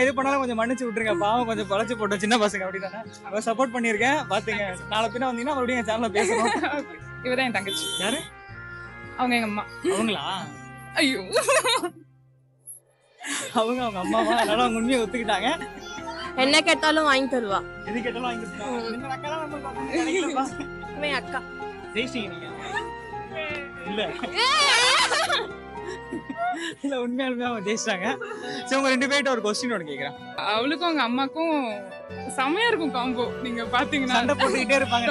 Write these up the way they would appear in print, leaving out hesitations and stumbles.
எது பண்ணாலும் கொஞ்சம் மன்னிச்சு விட்டுருங்க, பாவம் கொஞ்சம் பழச்சு போட்டோம் சின்ன பசங்க அப்படிதானே. அவ சப்போர்ட் பண்ணியிருக்கேன் பாத்துங்க. நாளை பின்ன வந்தீங்கன்னா மறுபடியும் என் சேனல்ல பேசணும். இவதான் என் தங்கச்சி. யாரு அவங்க எங்க அம்மா. அவங்களா? ஐயோ அவங்க அம்மாவா? அதனால அவங்க உண்மையை ஒத்துக்கிட்டாங்க. என்ன கேட்டாலும் வாங்கி தருவா. எது கேட்டாலும் வாங்கி கொடுத்தாங்க. இந்த அக்கா தான் நம்ம நினைக்கலப்பா. இவன் அக்கா. ஜெயிச்சிங்க நீங்க. இல்ல இல்ல உண்மையாலுமே அவங்க ஜெயிச்சிட்டாங்க. சரி உங்க 2 பேர்ட்ட ஒரு கொஸ்டின் ஒன்று கேட்குறேன். அவளுக்கும் அவங்க அம்மாக்கும் செமையா இருக்கும் காம்போ. நீங்க பாத்தீங்கன்னா சண்டை போட்டுக்கிட்டே இருப்பாங்க,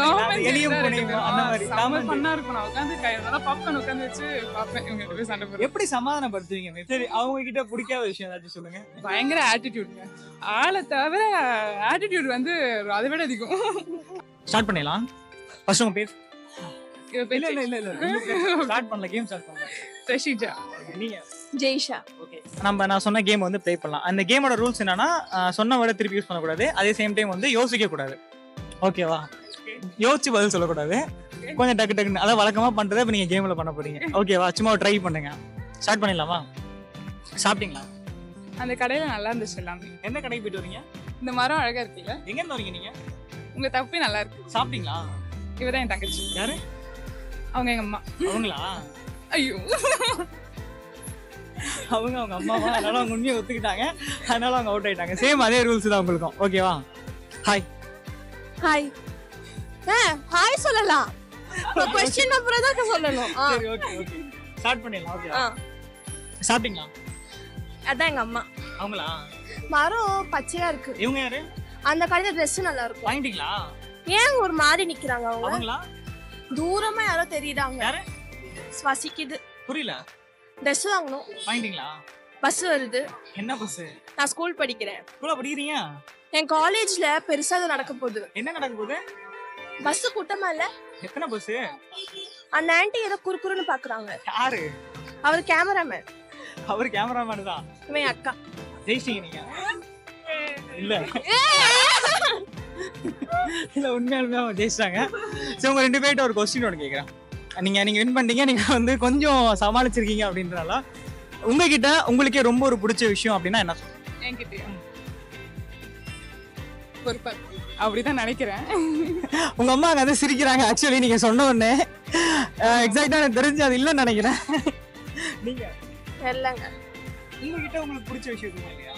எலியும் பூனையும் அந்த மாதிரி. செம ஃபன்னா இருக்கும். நான் உட்காந்து நல்லா பாப்கார்ன் உட்காந்து வச்சு பாப்பேன் இவங்க 2 பேரும் சண்டை போடுறது. எப்படி சமாதானப்படுத்துவீங்க? சரி அவங்க கிட்ட பிடிக்காத விஷயம் ஏதாச்சும் சொல்லுங்க. பயங்கர ஆட்டிடியூட்ங்க. ஆளை தவிர ஆட்டிடியூட் வந்து அதை விட அதிகம். ஸ்டார்ட் பண்ணிடலாம். ஃபர்ஸ்ட் உங்க பேர்? இவ இல்ல பேரு இல்ல இல்ல இல்ல ஸ்டார்ட் பண்ணல, கேம் ஸ்டார்ட் பண்ணலாம். ரஷிஜா. நீங்க ஜெய்ஷா. ஓகே, நான் சொன்ன கேம் வந்து ப்ளே பண்ணலாம். அந்த கேமோட ரூல்ஸ் என்னன்னா, சொன்ன வேர்டை திருப்பி யூஸ் பண்ணக்கூடாது, அதே சேம் டைம் வந்து யோசிக்க கூடாது. ஓகேவா? யோசிச்சு பதில் சொல்லக்கூடாது. கொஞ்சம் டக்கு டக்குன்னு அதான் வழக்கமா பண்றதை இப்போ நீங்க கேம்ல பண்ண போறீங்க. ஓகேவா? சும்மா ட்ரை பண்ணுங்க. ஸ்டார்ட் பண்ணிடலாமா? சாப்பிட்டீங்களா? அந்த கடையில நல்லா இருந்துச்சு எல்லாமே. எந்த கடைக்கு போயிட்டு வரீங்க? இந்த மரம் அழகா இருக்குல்ல, எங்க இருந்து வரீங்க நீங்க? உங்க தப்பே நல்லா இருக்கு. சாப்பிட்டீங்களா? இவதான் என் தங்கச்சி. யாரு? அவங்க எங்க அம்மா. அவங்களா? ஐயோ அவங்க அம்மாவா? அதனால அவங்க உண்மையை ஒத்துக்கிட்டாங்க, அதனால அவங்க அவுட் ஆயிட்டாங்க. சேம் அதே ரூல்ஸ் தான் உங்களுக்கும். ஓகேவா? ஹாய். ஹாய். ஹாய் சொல்லலாம். क्वेश्चन அப்புறம் தான் சொல்லணும். சரி ஓகே ஓகே ஸ்டார்ட் பண்ணிடலாம். ஓகேவா? சாப்பிட்டீங்களா? அதான் எங்க அம்மா. அவங்களா? மரம் பச்சையா இருக்கு. இவங்க யாரு? அந்த கடையில Dress நல்லா இருக்கும். வாங்கிட்டீங்களா? ஏன் ஒரு மாதிரி நிக்கிறாங்க அவங்க? அவங்களா? தூரமா யாரோ தெரியுறாங்க. யாரு? ஸ்வசிக்குது. புரியல. Dress வாங்கணும். வாங்கிட்டீங்களா? பஸ் வருது. என்ன பஸ்? நான் ஸ்கூல் படிக்கிறேன். ஸ்கூல்ல படிக்கிறீங்க? என் காலேஜ்ல பெருசா அது நடக்க போகுது. என்ன நடக்க போகுது? பஸ் கூட்டமா இல்ல? எத்தனை பஸ்? அந்த ஆன்ட்டி ஏதோ குறுக்குறுன்னு பாக்குறாங்க. யாரு? அவர் கேமராமேன். அவர் கேமராமேன் தான். இவன் அக்கா. ஜெயிச்சிங்க நீங்க. இல்ல இல்ல உண்மையாலுமே அவங்க ஜெயிச்சிட்டாங்க. சரி உங்க 2 பேர்ட்ட ஒரு கொஸ்டின் ஒன்று கேட்குறேன். நீங்க வின் பண்ணிட்டீங்க, நீங்க வந்து கொஞ்சம் சமாளிச்சிருக்கீங்க அப்படின்றனால உங்ககிட்ட உங்களுக்கே ரொம்ப ஒரு பிடிச்ச விஷயம் அப்படின்னா என்ன சொல்லுங்க? என்கிட்டயா? பொறுப்பா அப்படிதான் நினைக்கிறேன். உங்க அம்மா வந்து சிரிக்கிறாங்க. ஆக்சுவலி நீங்க சொன்ன உடனே எக்ஸாக்டா எனக்கு தெரிஞ்சு அது இல்லைன்னு நினைக்கிறேன். நீங்க இல்லங்க உங்ககிட்ட உங்களுக்கு பிடிச்ச விஷயம் எதுவும் இல்லையா?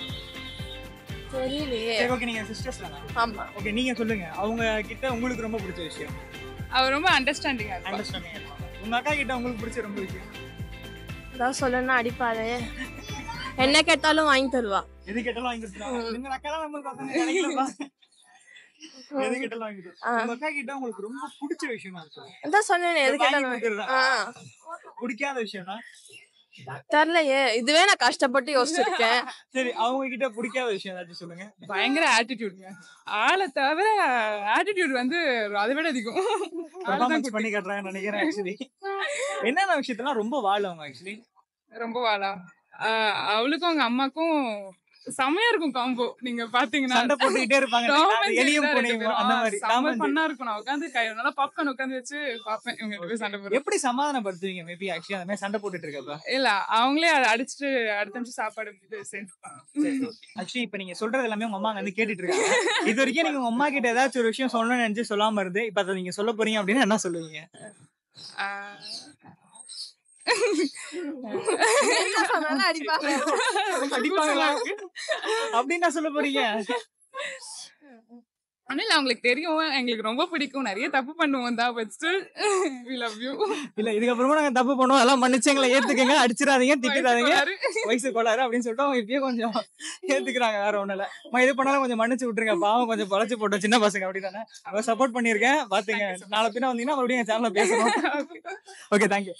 தெரியலையே. சரி ஓகே, நீங்க சிஸ்டர்ஸ் தானே? ஆமா. ஓகே, நீங்க சொல்லுங்க அவங்க கிட்ட உங்களுக்கு ரொம்ப பிடிச்ச விஷயம். அவர் ரொம்ப அண்டர்ஸ்டாண்டிங்கா இருப்பார். அண்டர்ஸ்டாண்டிங். உங்க அக்கா கிட்ட உங்களுக்கு பிடிச்ச ரொம்ப விஷயம் அதான் சொல்லணும்னா அடிப்பாரு. என்ன கேட்டாலும் வாங்கி தருவா. எது கேட்டாலும் வாங்கி கொடுத்துருவாங்க. உங்க அக்கா தான் நம்ம பசங்க நினைக்கலப்பா. எது கேட்டாலும் வாங்கி கொடுத்துருவாங்க. உங்க அக்கா கிட்ட உங்களுக்கு ரொம்ப பிடிச்ச விஷயம் இருக்கு. அதான் சொன்னேனே எது கேட்டாலும். பிடிக்காத விஷயம்னா தெரியலையே. இதுவே நான் கஷ்டப்பட்டு யோசிச்சிருக்கேன். சரி அவங்க கிட்ட பிடிக்காத விஷயம் ஏதாச்சும் சொல்லுங்க. பயங்கர ஆட்டிடியூட்ங்க. ஆளை தவிர ஆட்டிடியூட் வந்து அதை விட அதிகம். பெர்ஃபார்மன்ஸ் பண்ணி காட்டுறாங்கன்னு நினைக்கிறேன். ஆக்சுவலி என்னென்ன விஷயத்தெல்லாம் ரொம்ப வாழுவாங்க. ஆக்சுவலி ரொம்ப வாழா. அவளுக்கும் அவங்க அம்மாக்கும் செமையா இருக்கும் காம்போ. நீங்க பாத்தீங்கன்னா சண்டை போட்டுக்கிட்டே இருப்பாங்க, எலியும் பூனையும் அந்த மாதிரி. செம ஃபன்னா இருக்கும். நான் உட்காந்து நல்லா பாப்கார்ன் உட்காந்து வச்சு பாப்பேன் இவங்க 2 பேரும் சண்டை போடுறது. எப்படி சமாதானப்படுத்துவீங்க? மேபி ஆக்சுவலி அந்த மாதிரி சண்டை போட்டுட்டு இருக்கப்ப இல்ல அவங்களே அடிச்சுட்டு அடுத்த நிமிஷம் சாப்பாடு செஞ்சுப்பாங்க. ஆக்சுவலி இப்ப நீங்க சொல்றது எல்லாமே உங்க அம்மா வந்து கேட்டுட்டு இருக்காங்க. இது வரைக்கும் நீங்க உங்க அம்மா கிட்ட ஏதாச்சும் ஒரு விஷயம் சொல்லணும்னு நினைச்சு சொல்லாம இருந்து இப்ப அதை நீங்க சொல்ல போறீங்க அப்படின்னா என்ன சொல்லுவீங்க? அடிப்பாங்களா அப்படின்னு சொல்ல போறீங்க? ஆனா இல்ல அவங்களுக்கு தெரியும் எங்களுக்கு ரொம்ப பிடிக்கும், நிறைய தப்பு பண்ணுவோம் தான். But still we love you. இல்ல இதுக்கப்புறமா நாங்க தப்பு பண்ணுவோம், எல்லாம் மன்னிச்சு எங்களை ஏத்துக்கங்க, அடிச்சிடாதீங்க, திட்டிடாதீங்க, வயசு கோளாறு அப்படின்னு சொல்லிட்டு அவங்க இப்பயே கொஞ்சம் ஏத்துக்கிறாங்க. வேற ஒண்ணு இல்ல, எது பண்ணாலும் கொஞ்சம் மன்னிச்சு விட்டுருங்க, பாவம் கொஞ்சம் பழச்சு போட்டோம் சின்ன பசங்க அப்படிதானே. அவ சப்போர்ட் பண்ணிருக்கேன் பாத்துங்க. நாளை பின்ன வந்தீங்கன்னா மறுபடியும் என் சேனல்ல பேசணும். Okay, thank you.